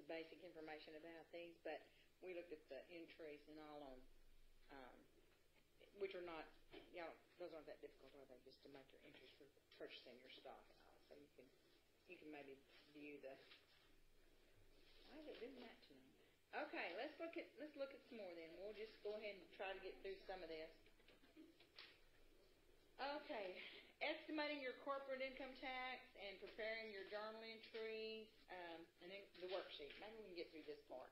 the basic information about these, but we looked at the entries and all on, which are not, those aren't that difficult, are they? Just to make your entries for purchasing your stock and all. So you can maybe view the. Why is it doing that to me? Okay, let's look at some more then. We'll just go ahead and try to get through some of this. Okay, estimating your corporate income tax and preparing your journal entries, and then the worksheet. Maybe we can get through this part.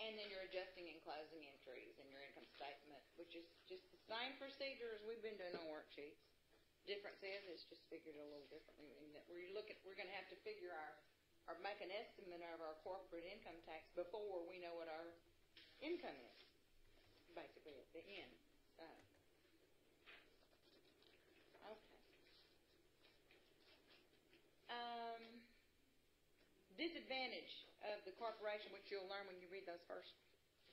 And then your adjusting and closing entries and your income statement, which is just the same procedure as we've been doing on worksheets. Difference is it's just figured a little differently. We're going to have to figure or make an estimate of our corporate income tax before we know what our income is, basically at the end. Okay. Disadvantage of the corporation, which you'll learn when you read those first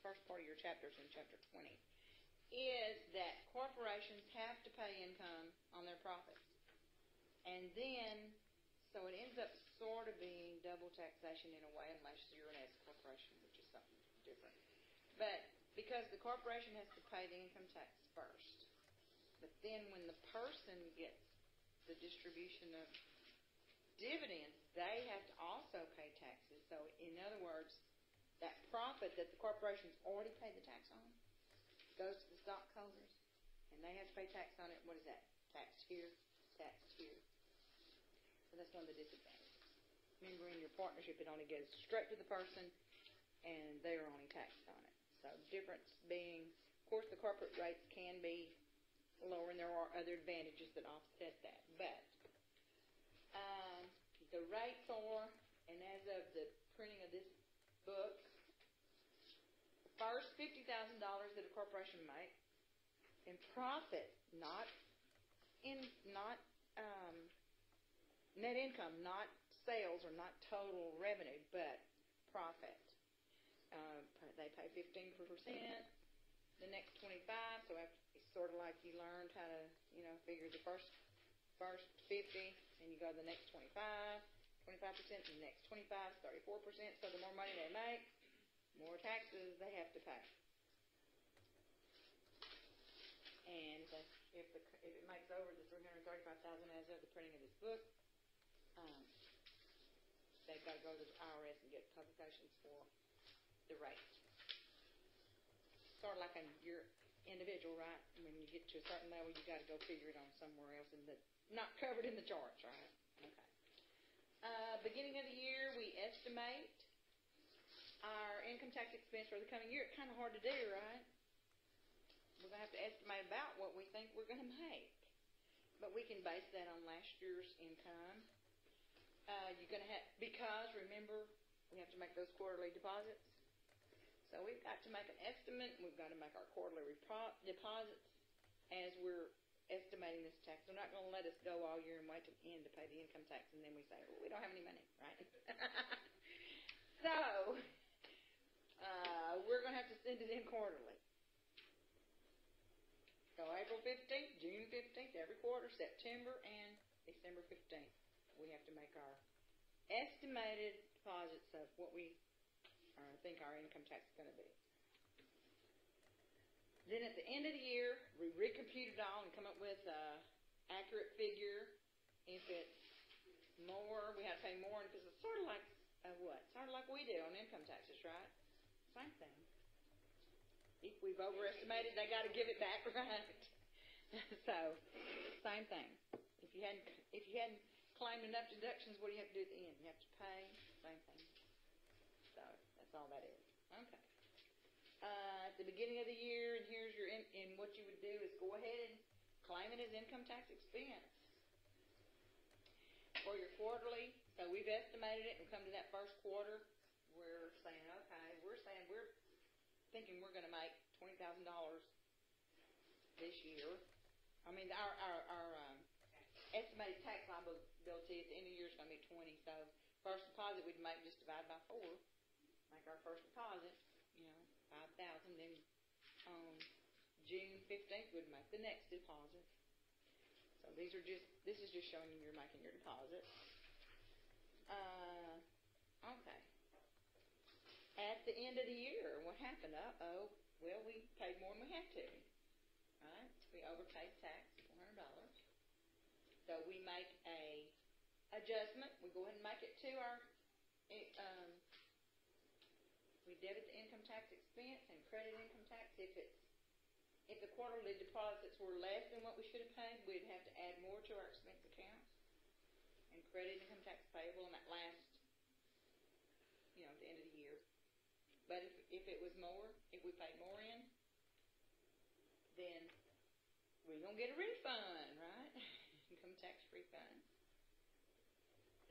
part of your chapters in Chapter 20, is that corporations have to pay income on their profits. And then, so it ends up sort of being double taxation in a way, unless you're an S corporation, which is something different. But because the corporation has to pay the income tax first, but then when the person gets the distribution of dividends, they have to also pay taxes. So, in other words, that profit that the corporation's already paid the tax on goes to the stockholders, and they have to pay tax on it. What is that? Taxed here, taxed here. So that's one of the disadvantages. Remember, in your partnership, it only goes straight to the person, and they are only taxed on it. So, difference being, of course, the corporate rates can be lower, and there are other advantages that offset that. But the rates are, and as of the printing of this book, the first $50,000 that a corporation makes in profit, not net income, not sales or not total revenue, but profit. They pay 15%. The next 25%. So it's sort of like you learned how to, figure the first 50, and you go to the next 25%, and the next 25 is 34%. So the more money they make, more taxes they have to pay. And if it makes over the $335,000 as of the printing of this book, they've got to go to the IRS and get publications for the rates. Sort of like your individual, right? When you get to a certain level, you got to go figure it on somewhere else, and not covered in the charts, right? Okay. Beginning of the year, we estimate our income tax expense for the coming year. It's kind of hard to do, right? We're going to have to estimate about what we think we're going to make. But we can base that on last year's income. You're going to have, because remember, we have to make those quarterly deposits. So we've got to make an estimate. We've got to make our quarterly deposits as we're estimating this tax. They're not going to let us go all year and wait till the end to pay the income tax, and then we say, well, we don't have any money, right? So we're going to have to send it in quarterly. So April 15th, June 15th, every quarter, September and December 15th, we have to make our estimated deposits of what we think our income tax is going to be. Then at the end of the year, we recompute it all and come up with an accurate figure. If it's more, we have to pay more, because it's sort of like what? Sort of like we do on income taxes, right? Same thing. If we've overestimated, they got to give it back, right? So, same thing. If you hadn't claimed enough deductions, what do you have to do at the end? You have to pay. Same thing. So that's all that is. Okay. At the beginning of the year, and here's your and what you would do is go ahead and claim it as income tax expense for your quarterly. So we've estimated it and come to that first quarter. We're saying, okay, we're thinking we're going to make $20,000 this year. I mean, our estimated tax liability at the end of the year is going to be 20. So first deposit we'd make, just divide by 4, make our first deposit, $5,000. Then on June 15th we'd make the next deposit. So this is just showing you're making your deposit. Okay. the end of the year, what happened? Well, we paid more than we had to. Right? We overpaid tax, $400. So we make a adjustment. We go ahead and make it to our, we debit the income tax expense and credit income tax. If the quarterly deposits were less than what we should have paid, we'd have to add more to our expense account and credit income tax payable in that last, the end of the year. But if it was more, if we paid more in, then we're going to get a refund, right? Income tax refund.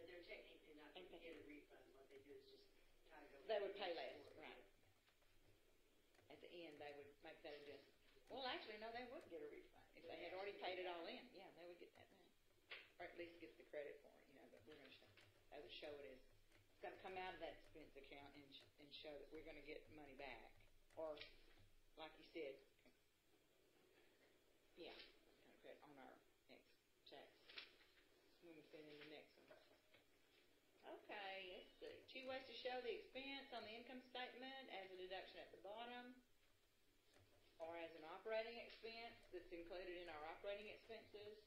But they're technically not going to get a refund. What they do is just tie it over. They would pay less, right. At the end, they would make that adjustment. Well, actually, no, they would get a refund. If they had already paid it all in, yeah, they would get that back. Or at least get the credit for it, but we're going to show, they would show it as, it's going to come out of that expense account and show that we're going to get money back. Or, like you said, yeah, kind of credit on our next tax when we fit in the next one. Okay, let's see. 2 ways to show the expense on the income statement: as a deduction at the bottom, or as an operating expense that's included in our operating expenses.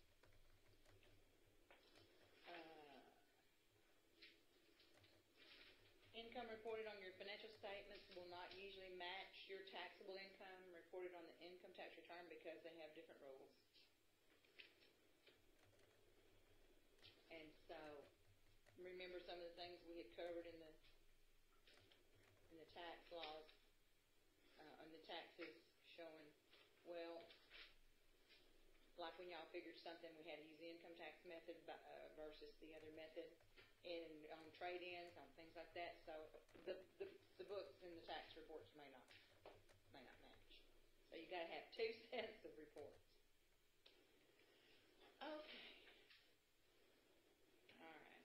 Income reported on your financial statements will not usually match your taxable income reported on the income tax return because they have different rules. And so, remember some of the things we had covered in the tax laws, on the taxes showing, well, like when y'all figured something, we had to use the income tax method versus the other method, and on trade-ins, on things like that. So the books and the tax reports may not match. So you got to have 2 sets of reports. Okay. All right.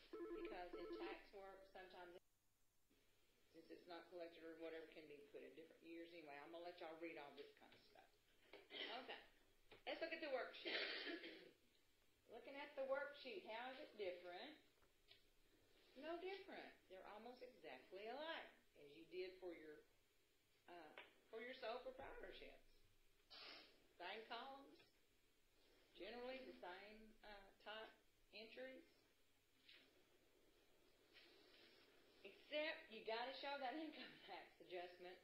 Because in tax work, sometimes since it's not collected or whatever, can be put in different years. Anyway, I'm going to let y'all read all this kind of stuff. Okay. Let's look at the worksheet. Looking at the worksheet, how is it different? No different. They're almost exactly alike as you did for your sole proprietorships. Same columns, generally the same type entries. Except you got to show that income tax adjustment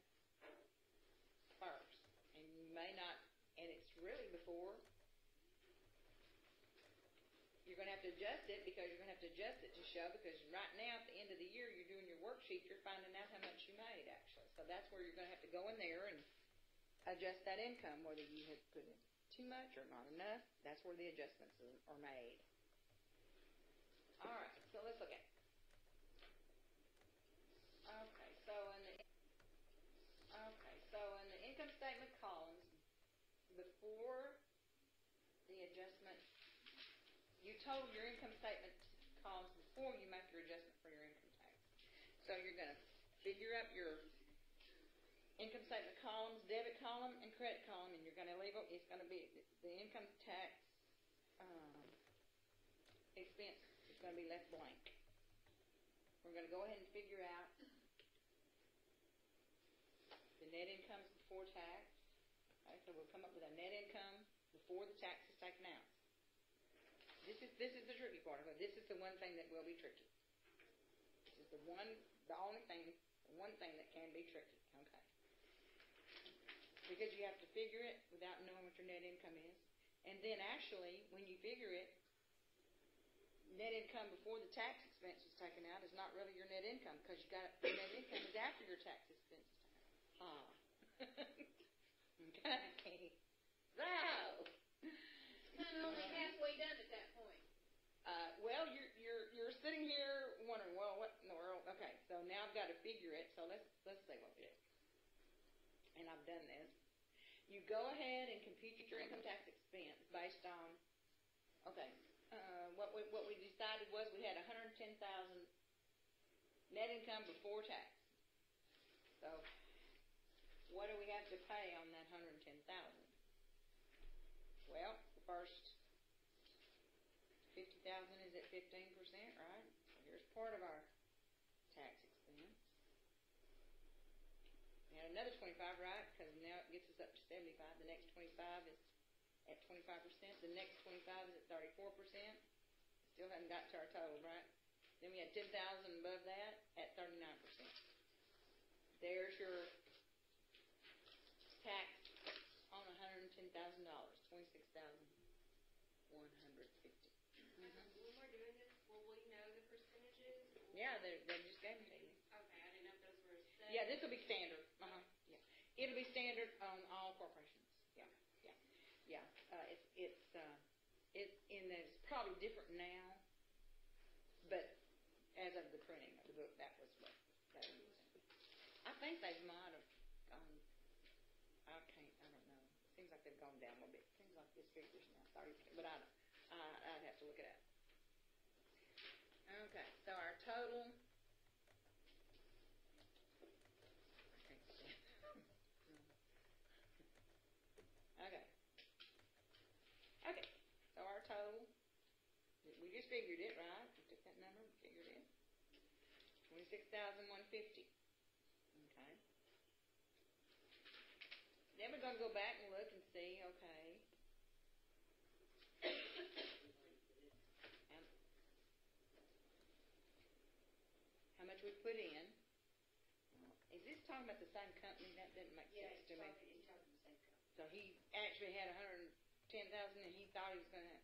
first, and you may not. And it's really before you're going to have to adjust it, because you're going to have to adjust it to show, because right now at the end of the year you're doing your worksheet, you're finding out how much you made actually. So that's where you're going to have to go in there and adjust that income, whether you had put in too much or not enough. That's where the adjustments are made. All right, so let's look at it. Okay, so in the income statement columns, before the adjustment, you total your income statement columns before you make your adjustment for your income tax. So you're going to figure up your income statement columns, debit column and credit column, and you're going to label, it's going to be the income tax expense is going to be left blank. We're going to go ahead and figure out the net income before tax. Okay, so we'll come up with a net income before the tax is taken out. This is the tricky part of it. This is the one thing that will be tricky. This is the one thing that can be tricky. Okay. Because you have to figure it without knowing what your net income is. And then actually, when you figure it, net income before the tax expense is taken out is not really your net income, because your net income is after your tax expense is taken out. Okay. So, kind of only halfway done at that point. Well, you're sitting here wondering, well, what in the world? Okay, so now I've got to figure it. So let's see what we do. And I've done this. You go ahead and compute your income tax expense based on. Okay. What we decided was we had $110,000 net income before tax. So, what do we have to pay on that $110,000? Well, the first $50,000 is at 15%, right? So here's part of our tax expense. We had another 25, right? Because now it gets us up to 75. The next 25 is at 25%. The next 25 is at 34%. Still haven't got to our total, right? Then we had 10,000 above that at 39%. There's your tax on $110,000, $26,150. When we're doing this, will we know the percentages? Yeah, they just gave them to you. Okay, I didn't know if those were set. Yeah, this will be standard. Yeah, it'll be standard on all corporations. Yeah. It's probably different now, but as of the printing of the book, that was what they were using. I think they might have gone. I don't know. It seems like they've gone down a little bit. Seems like this figure's now 30%, but I'd have to look it up. Okay, so our total. Okay, so our total, we just figured it, right? We took that number, we figured it. 26,150. Okay. Then we're going to go back and look and see, okay. How much we put in. Is this talking about the same company? That didn't make sense to me. He's talking the same company. So he actually had 110,000, and he thought he was going to.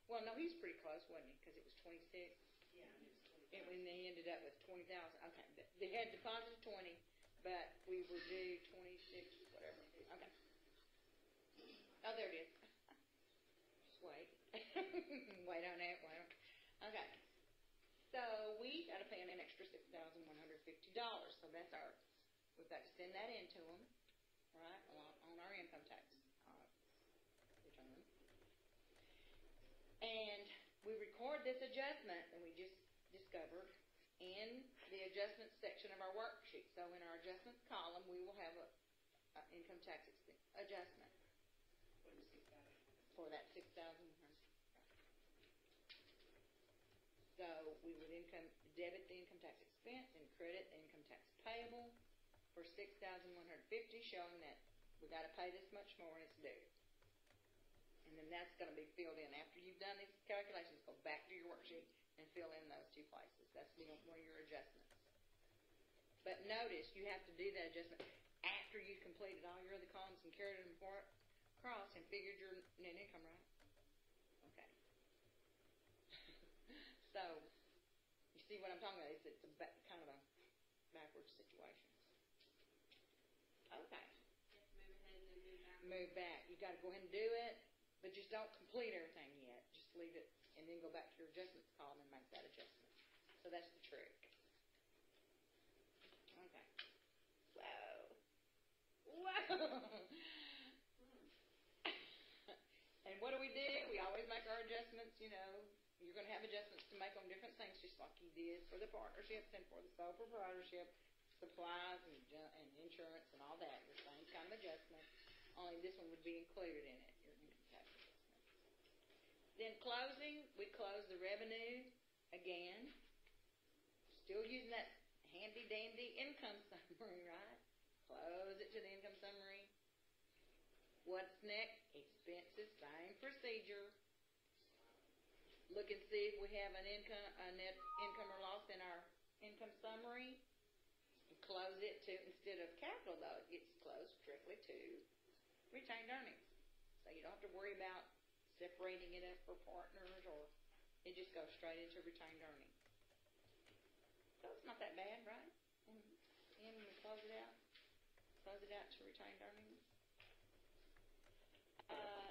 Well, no, he's pretty close, wasn't he? Because it was 26. Yeah, it was 20. And when they ended up with 20,000. Okay, they had deposited 20, but we were due 26, whatever. Okay. Oh, there it is. Just wait. Wait on it. Okay. So we got to pay an extra $6,150. So that's ours. We've got to send that in to them, right, on our income tax return. And we record this adjustment that we just discovered in the adjustments section of our worksheet. So in our adjustments column, we will have a income tax adjustment for that $6,100. So we would debit the income tax expense and credit the income tax payable for $6,150, showing that we got to pay this much more and it's due. And then that's going to be filled in after you've done these calculations. Go back to your worksheet and fill in those two places. That's one of your adjustments. But notice you have to do that adjustment after you've completed all your other columns and carried them across and figured your net income, right? Okay. So you see what I'm talking about? It's kind of a backwards situation. Okay. You have to move ahead and then move back. Move back. You got to go ahead and do it, but just don't complete everything yet. Just leave it and then go back to your adjustments column and make that adjustment. So that's the trick. Okay. Whoa. And what do? We always make our adjustments, You're going to have adjustments to make on different things, just like you did for the partnerships and for the sole proprietorship, supplies and insurance and all that. Your same kind of adjustment, only this one would be included in it, your income tax adjustment. Then closing, we close the revenue again. Still using that handy-dandy income summary, right? Close it to the income summary. What's next? Expenses, same procedure. Look and see if we have a net income or loss in our income summary. Close it to, instead of capital though, it gets closed strictly to retained earnings. So you don't have to worry about separating it up for partners, or it just goes straight into retained earnings. So it's not that bad, right? And we close it out to retained earnings.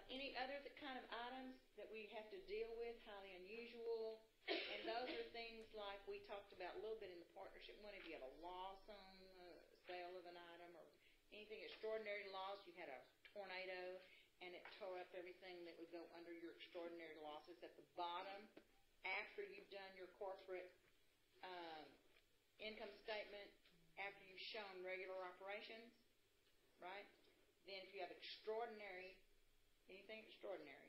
Any other kind of items that we have to deal with, highly unusual, and those are things like we talked about a little bit in the partnership one. If you have a loss on the sale of an item or anything extraordinary loss, you had a tornado and it tore up everything that would go under your extraordinary losses at the bottom after you've done your corporate income statement, after you've shown regular operations, right? Then if you have extraordinary, anything extraordinary,